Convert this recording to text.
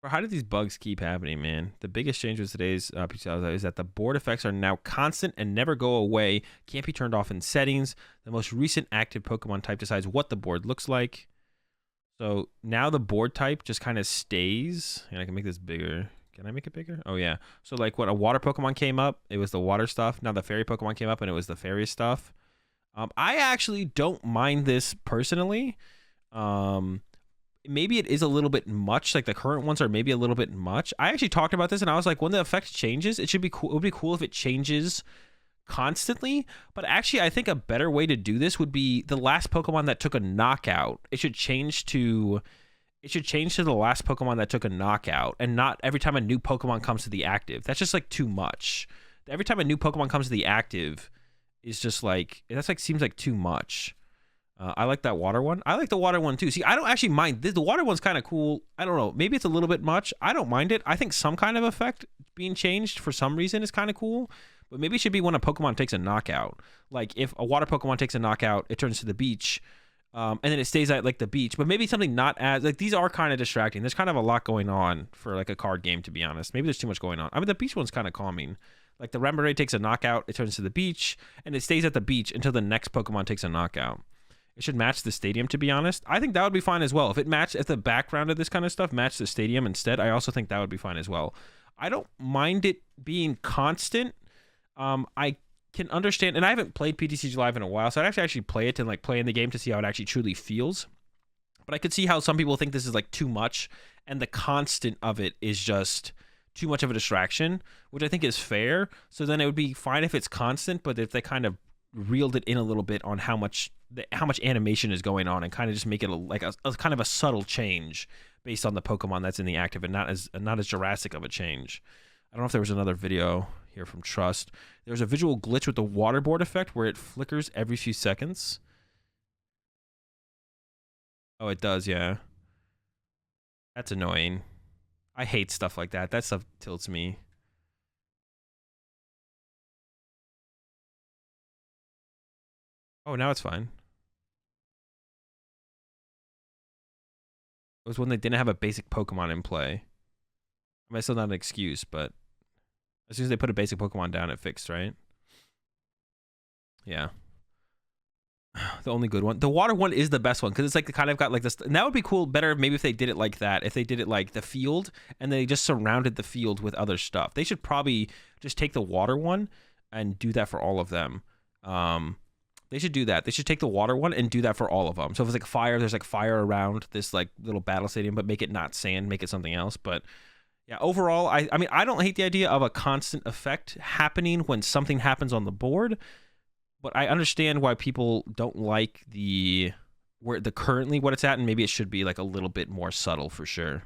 Or how did these bugs keep happening, man? The biggest change with today's PTCGL is that the board effects are now constant and never go away. Can't be turned off in settings. The most recent active Pokemon type decides what the board looks like. So now the board type just kind of stays. And I can make this bigger. Can I make it bigger? Oh, yeah. So like when a water Pokemon came up, it was the water stuff. Now the fairy Pokemon came up and it was the fairy stuff. I actually don't mind this personally. Maybe it is a little bit much. Like the current ones are maybe a little bit much. I actually talked about this and I was like, when the effect changes, it should be cool. It would be cool if it changes constantly. But actually, I think a better way to do this would be the last Pokemon that took a knockout. It should change to the last Pokemon that took a knockout, and not every time a new Pokemon comes to the active. That's just like too much. Every time a new Pokemon comes to the active is just like, that's like seems like too much. I like that water one. I like the water one too. See, I don't actually mind. The water one's kind of cool. I don't know. Maybe it's a little bit much. I don't mind it. I think some kind of effect being changed for some reason is kind of cool. But maybe it should be when a Pokemon takes a knockout. Like if a water Pokemon takes a knockout, it turns to the beach. And then it stays at like the beach. But maybe something not as, like these are kind of distracting. There's kind of a lot going on for like a card game, to be honest. Maybe there's too much going on. I mean, the beach one's kind of calming. Like the Remoraid takes a knockout, it turns to the beach, and it stays at the beach until the next Pokemon takes a knockout. It should match the stadium, to be honest. I think that would be fine as well. If the background of this kind of stuff matched the stadium instead, I also think that would be fine as well. I don't mind it being constant. I can understand, and I haven't played PTCG Live in a while, so I'd actually play it and like play in the game to see how it actually truly feels. But I could see how some people think this is like too much, and the constant of it is just too much of a distraction, which I think is fair. So then it would be fine if it's constant, but if they kind of reeled it in a little bit on how much animation is going on and kind of just make it a kind of a subtle change based on the Pokemon that's in the active, and not as drastic of a change. I don't know if there was another video here from Trust. There's a visual glitch with the waterboard effect where it flickers every few seconds. Oh, it does, yeah. That's annoying. I hate stuff like that. That stuff tilts me. Oh, now it's fine. It was when they didn't have a basic Pokemon in play. I mean, it's still not an excuse, but as soon as they put a basic Pokemon down, it fixed, right? Yeah. The only good one. The water one is the best one because it's like the kind of got like this. And that would be cool. Better maybe if they did it like that. If they did it like the field and they just surrounded the field with other stuff. They should probably just take the water one and do that for all of them. They should do that. They should take the water one and do that for all of them. So if it's like fire, there's like fire around this like little battle stadium, but make it not sand, make it something else. But yeah, overall, I mean, I don't hate the idea of a constant effect happening when something happens on the board, but I understand why people don't like currently what it's at, and maybe it should be like a little bit more subtle for sure.